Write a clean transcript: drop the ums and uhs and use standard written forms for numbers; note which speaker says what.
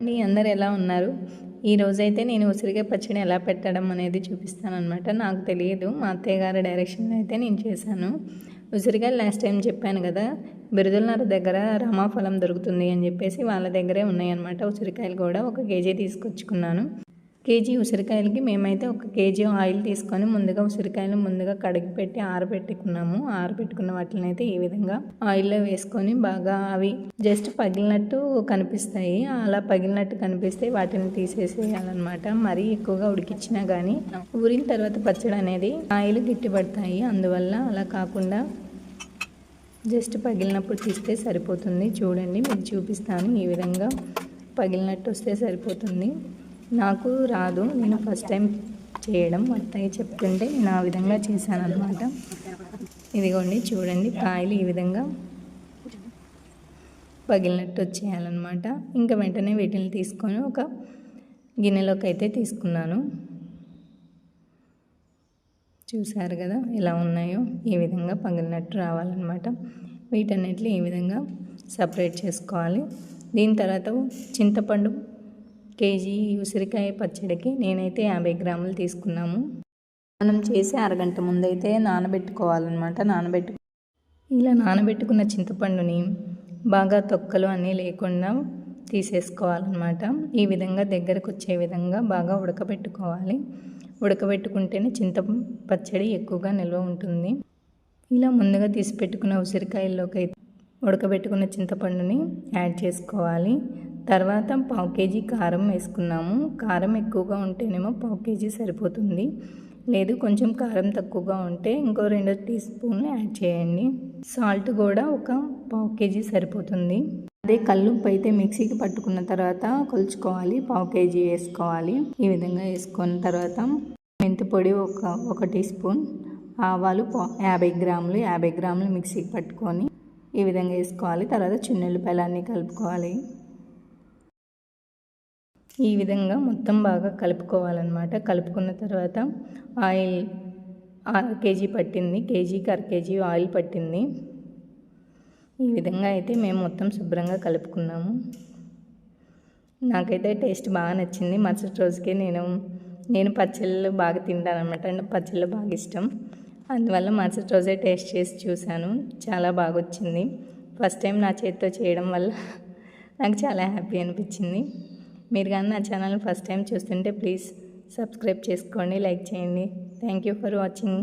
Speaker 1: అందరు ఎలా ఉన్నారు? ఈరోజైతే నేను ఉసిరికాయ పచ్చడి ఎలా పెట్టడం అనేది చూపిస్తానన్నమాట. నాకు తెలియదు, మా అత్తయ్య గారి డైరెక్షన్లో అయితే నేను చేశాను. ఉసిరికాయలు లాస్ట్ టైం చెప్పాను కదా, బిరుదులనగర్ దగ్గర రామాఫలం దొరుకుతుంది అని చెప్పేసి వాళ్ళ దగ్గరే ఉన్నాయన్నమాట. ఉసిరికాయలు కూడా 1 కేజీ తీసుకొచ్చుకున్నాను. కేజీ ఉసిరికాయలకి మేమైతే 1 కేజీ ఆయిల్ తీసుకొని ముందుగా ఉసిరికాయలు ముందుగా కడిగి పెట్టి ఆరబెట్టుకున్నాము. ఆరబెట్టుకున్న వాటిని అయితే ఈ విధంగా ఆయిల్లో వేసుకొని బాగా అవి జస్ట్ పగిలినట్టు కనిపిస్తాయి. అలా పగిలినట్టు కనిపిస్తే వాటిని తీసేసేయాలన్నమాట. మరీ ఎక్కువగా ఉడికించినా కానీ ఊరిన తర్వాత పచ్చడి అనేది ఆయిల్ గట్టిపడతాయి. అందువల్ల అలా కాకుండా జస్ట్ పగిలినప్పుడు తీస్తే సరిపోతుంది. చూడండి, మీకు చూపిస్తాను. ఈ విధంగా పగిలినట్టు వస్తే సరిపోతుంది. నాకు రాదు, నేను ఫస్ట్ టైం చేయడం, అత్తయ్య చెప్తుంటే నేను ఆ విధంగా చేశాను అనమాట. ఇదిగోండి చూడండి, కాయలు ఈ విధంగా పగిలినట్టు వచ్చేయాలన్నమాట. ఇంకా వెంటనే వీటిని తీసుకొని ఒక గిన్నెలోకి అయితే తీసుకున్నాను. చూసారు కదా ఎలా ఉన్నాయో, ఈ విధంగా పగిలినట్టు రావాలన్నమాట. వీటన్నిటిని ఈ విధంగా సపరేట్ చేసుకోవాలి. దీని తర్వాత చింతపండు కేజీ ఉసిరికాయ పచ్చడికి నేనైతే 50 గ్రాములు తీసుకున్నాము. మనం చేసే అరగంట ముందైతే నానబెట్టుకోవాలన్నమాట. ఇలా నానబెట్టుకున్న చింతపండుని బాగా తొక్కలు అన్నీ లేకుండా తీసేసుకోవాలన్నమాట. ఈ విధంగా దగ్గరకు వచ్చే విధంగా బాగా ఉడకబెట్టుకోవాలి. ఉడకబెట్టుకుంటేనే పచ్చడి ఎక్కువగా నిల్వ ఉంటుంది. ఇలా ముందుగా తీసి పెట్టుకున్న ఉసిరికాయల్లోకి ఉడకబెట్టుకున్న చింతపండుని యాడ్ చేసుకోవాలి. తర్వాత 1/4 కేజీ కారం వేసుకున్నాము. కారం ఎక్కువగా ఉంటేనేమో 1/4 కేజీ సరిపోతుంది. లేదు కొంచెం కారం తక్కువగా ఉంటే ఇంకో 2 టీ స్పూన్లు యాడ్ చేయండి. సాల్ట్ కూడా ఒక 1/4 కేజీ సరిపోతుంది. అదే కల్లుప్పు అయితే మిక్సీకి పట్టుకున్న తర్వాత కొలుచుకోవాలి. 1/4 కేజీ వేసుకోవాలి. ఈ విధంగా వేసుకున్న తర్వాత మెంతి పొడి ఒక టీ స్పూన్, ఆవాలు 50 గ్రాములు మిక్సీకి పట్టుకొని ఈ విధంగా వేసుకోవాలి. తర్వాత చిన్నుల్లిపాయలన్నీ కలుపుకోవాలి. ఈ విధంగా మొత్తం బాగా కలుపుకోవాలన్నమాట. కలుపుకున్న తర్వాత ఆయిల్ 1/2 కేజీ పట్టింది, కేజీకి 1/2 కేజీ ఆయిల్ పట్టింది. ఈ విధంగా అయితే మేము మొత్తం శుభ్రంగా కలుపుకున్నాము. నాకైతే టేస్ట్ బాగా నచ్చింది. మరుసటి రోజుకే నేను పచ్చళ్ళు బాగా తింటాను అనమాట. పచ్చళ్ళు బాగా ఇష్టం. అందువల్ల మరుసటి రోజే టేస్ట్ చేసి చూశాను, చాలా బాగా వచ్చింది. ఫస్ట్ టైం నా చేతితో చేయడం వల్ల నాకు చాలా హ్యాపీ అనిపించింది. మీరు కానీ నా ఛానల్ ఫస్ట్ టైం చూస్తుంటే ప్లీజ్ సబ్స్క్రైబ్ చేసుకోండి, లైక్ చేయండి. Thank you for watching.